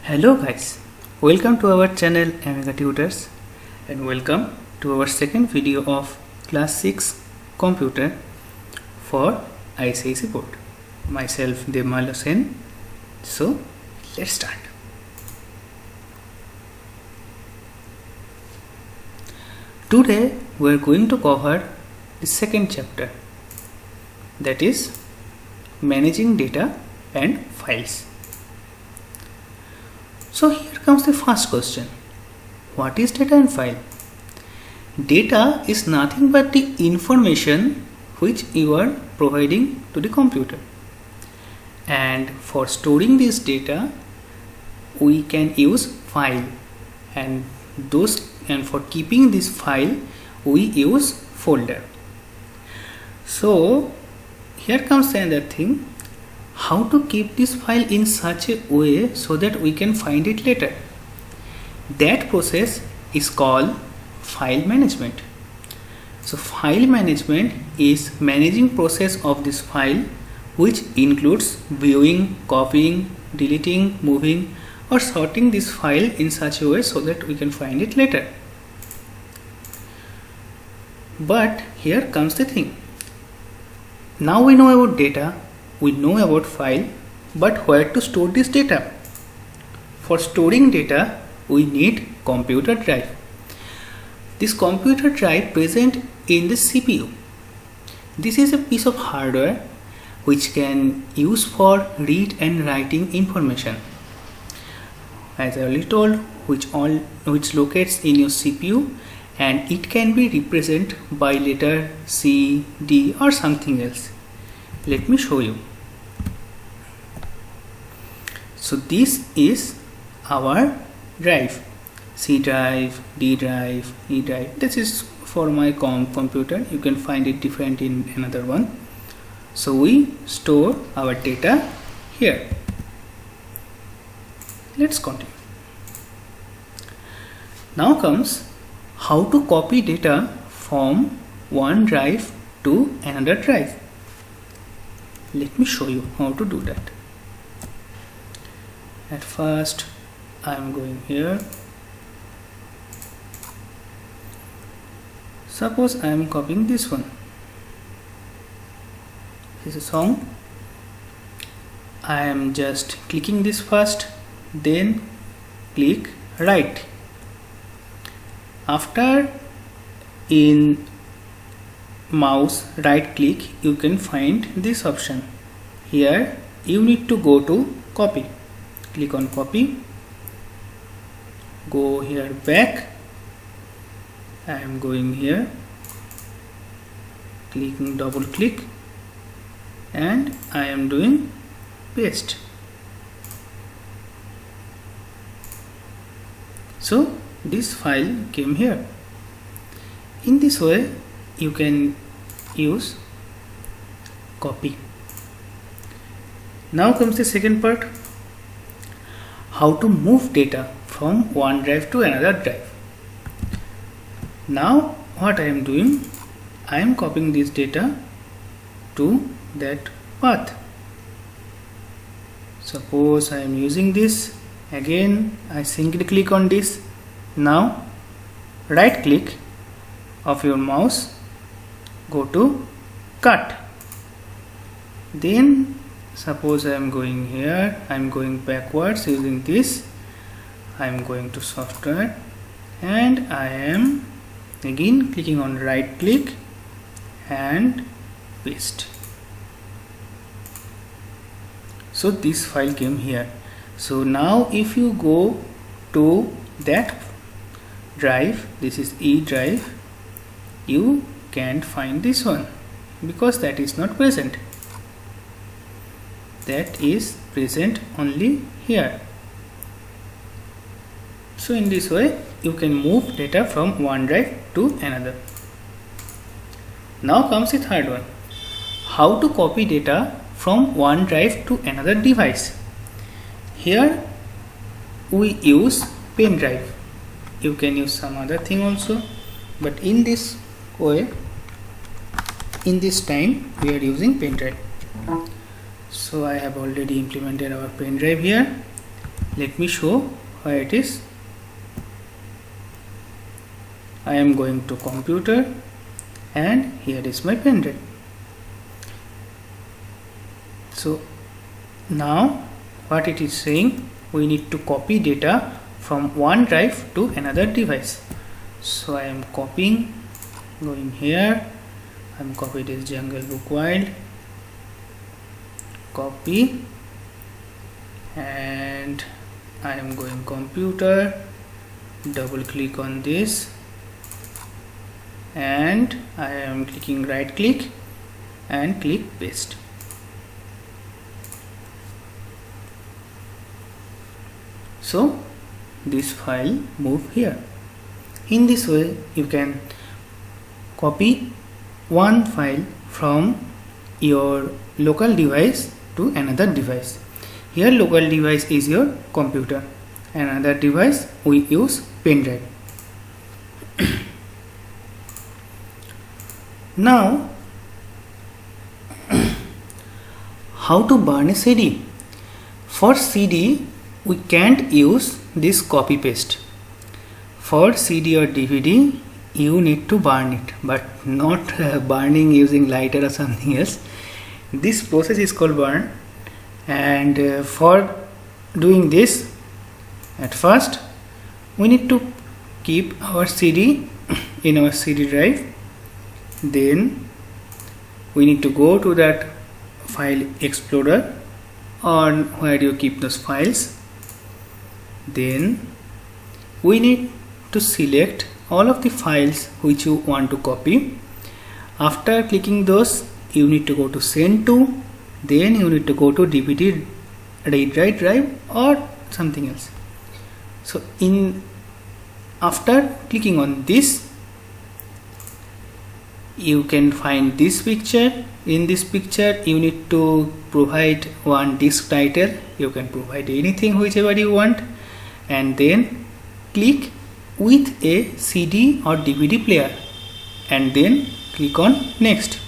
Hello guys, welcome to our channel Amiga Tutors and welcome to our second video of class 6 computer for ICSE board. Myself Devmal Hussain. So let's start. Today we are going to cover the second chapter, that is managing data and files. So here comes the first question. What is data and file? Data is nothing but the information which you are providing to the computer. And for storing this data, we can use file. And for keeping this file, we use folder. So here comes another thing. How to keep this file in such a way so that we can find it later. That process is called file management. So file management is managing process of this file, which includes viewing, copying, deleting, moving or sorting this file in such a way so that we can find it later. But here comes the thing. Now we know about data. We know about file, but where to store this data? For storing data, we need computer drive. This computer drive present in the CPU. This is a piece of hardware which can use for read and writing information. As I already told, which locates in your CPU, and it can be represented by letter C, D or something else. Let me show you. So this is our drive, C drive, D drive, E drive. This is for my computer. You can find it different in another one. So we store our data here. Let's continue. Now comes how to copy data from one drive to another drive. Let me show you how to do that. At first I am going here. Suppose I am copying this one. This is a song. I am just clicking this first, then click right. After in mouse right click, you can find this option. Here you need to go to copy. Click on copy, go here back. I am going here, clicking double click, and I am doing paste. So this file came here. In this way you can use copy. Now comes the second part. How to move data from one drive to another drive. Now what I am doing, I am copying this data to that path. Suppose I am using this. Again I simply click on this. Now right click of your mouse, go to cut. Then suppose I am going here, I am going backwards using this. I am going to software and I am again clicking on right click and paste. So this file came here. So now if you go to that drive, this is E drive, you can't find this one because that is not present. That is present only here. So in this way you can move data from one drive to another. Now comes the third one. How to copy data from one drive to another device. Here we use pen drive. You can use some other thing also, but in this way, in this time we are using pen drive. So I have already implemented our pen drive here. let me show where it is. I am going to computer and here is my pen drive. So now what it is saying, we need to copy data from one drive to another device. So I am copying, going here, I am copying this Jungle Book Wild, copy, and I am going computer, double click on this, and I am clicking right click and click paste. So this file move here. In this way you can copy one file from your local device to another device. Here local device is your computer, another device we use pen drive. Now how to burn a CD? For CD we can't use this copy paste. For CD or DVD you need to burn it, but not burning using lighter or something else. This process is called burn, and for doing this, at first we need to keep our CD in our CD drive. Then we need to go to that file explorer or where you keep those files. Then we need to select all of the files which you want to copy. After clicking those, you need to go to send to, then you need to go to DVD read-write drive or something else. So after clicking on this, you can find this picture. In this picture you need to provide one disk title. You can provide anything whichever you want, and then click with a CD or DVD player and then click on next.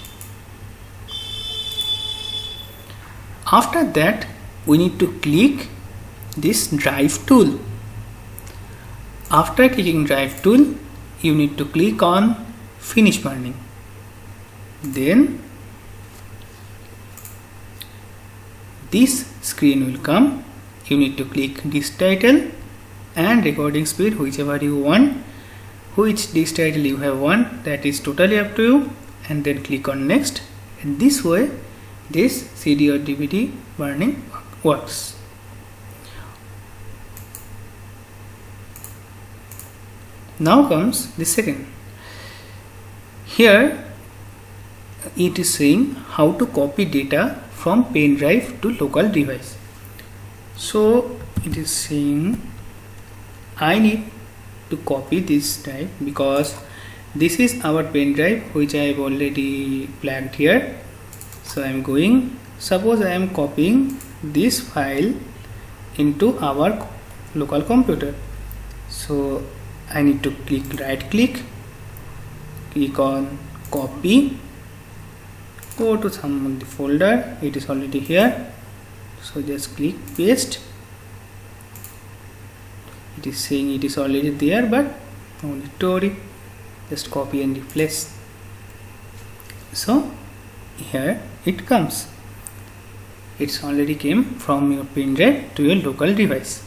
After that we need to click this drive tool. After clicking drive tool you need to click on finish burning. Then this screen will come. You need to click disk title and recording speed, whichever you want. Which disk title you have want, that is totally up to you, and then click on next. And this way this CD or DVD burning works. Now comes the second. Here it is saying how to copy data from pen drive to local device. So it is saying I need to copy this drive because this is our pen drive which I have already plugged here. So I am going, suppose I am copying this file into our local computer. So I need to right click on copy, go to some of the folder, it is already here, so just click paste. It is saying it is already there, but no need to worry, just copy and replace. So here it comes, it's already came from your pen drive to your local device.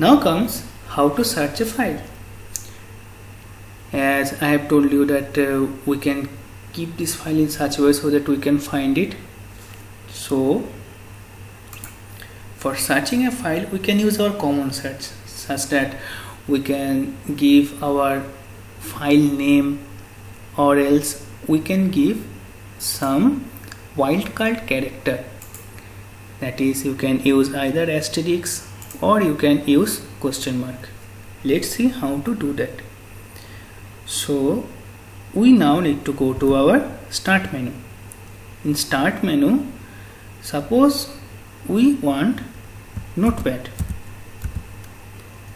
Now comes how to search a file. As I have told you that we can keep this file in such a way so that we can find it. So for searching a file we can use our common search, such that we can give our file name, or else we can give some wildcard character. That is, you can use either asterisk or you can use question mark. Let's see how to do that. So we now need to go to our start menu. In start menu, suppose we want notepad.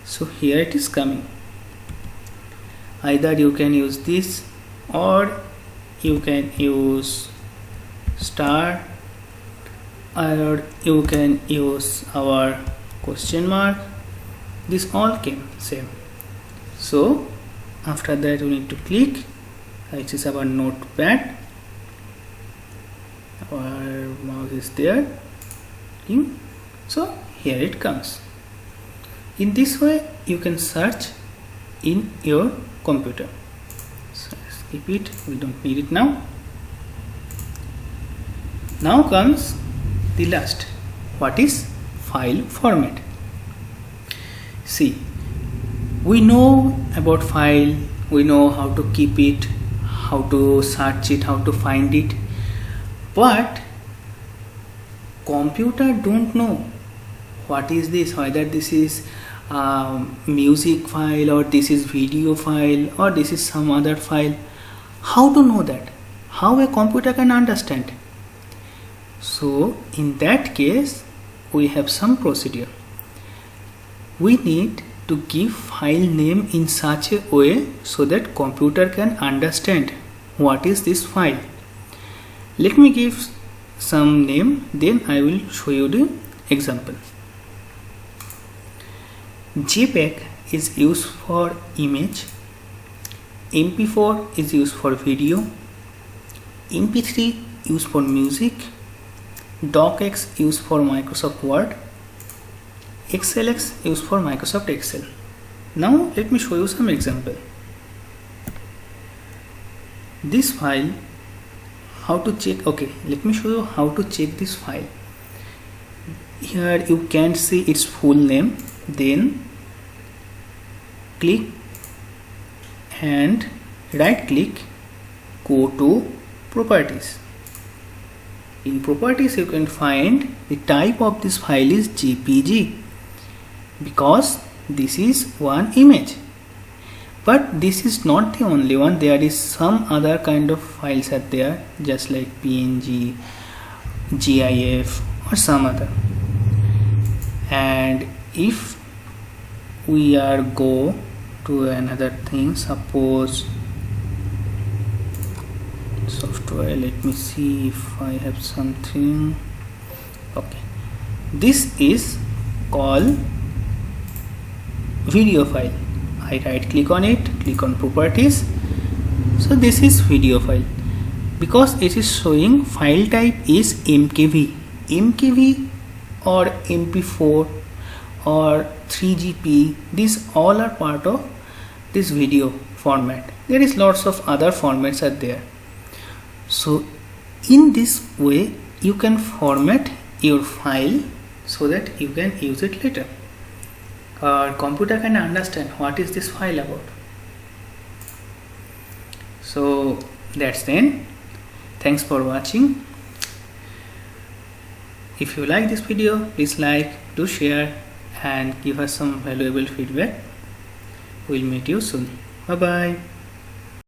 So here it is coming. Either you can use this or you can use star or you can use our question mark. This all came same. So after that we need to click, which is our notepad. Our mouse is there. So here it comes. In this way you can search in your computer. So skip it, we don't need it now. Now comes the last. What is file format? See, we know about file, we know how to keep it, how to search it, how to find it, but computer don't know what is this, whether this is music file or this is video file or this is some other file. How to know that? How a computer can understand? So in that case we have some procedure. We need to give file name in such a way so that computer can understand what is this file. Let me give some name, then I will show you the example. JPEG is used for image, MP4 is used for video, MP3 used for music, DocX used for Microsoft Word, XLX used for Microsoft Excel. Now let me show you some example. This file, how to check? Okay, let me show you how to check this file. Here you can see its full name, then click and right click, go to properties. In properties you can find the type of this file is JPG, because this is one image, but this is not the only one. There is some other kind of files are there, just like PNG, GIF or some other. And if we are go to another thing, suppose software, let me see if I have something. Okay, this is called video file. I right click on it, click on properties. So this is video file, because it is showing file type is MKV or MP4 or 3GP. These all are part of this video format. There is lots of other formats are there. So in this way you can format your file so that you can use it later. Our computer can understand what is this file about. So that's the end. Thanks for watching. If you like this video, please like, do share and give us some valuable feedback. We'll meet you soon. Bye bye.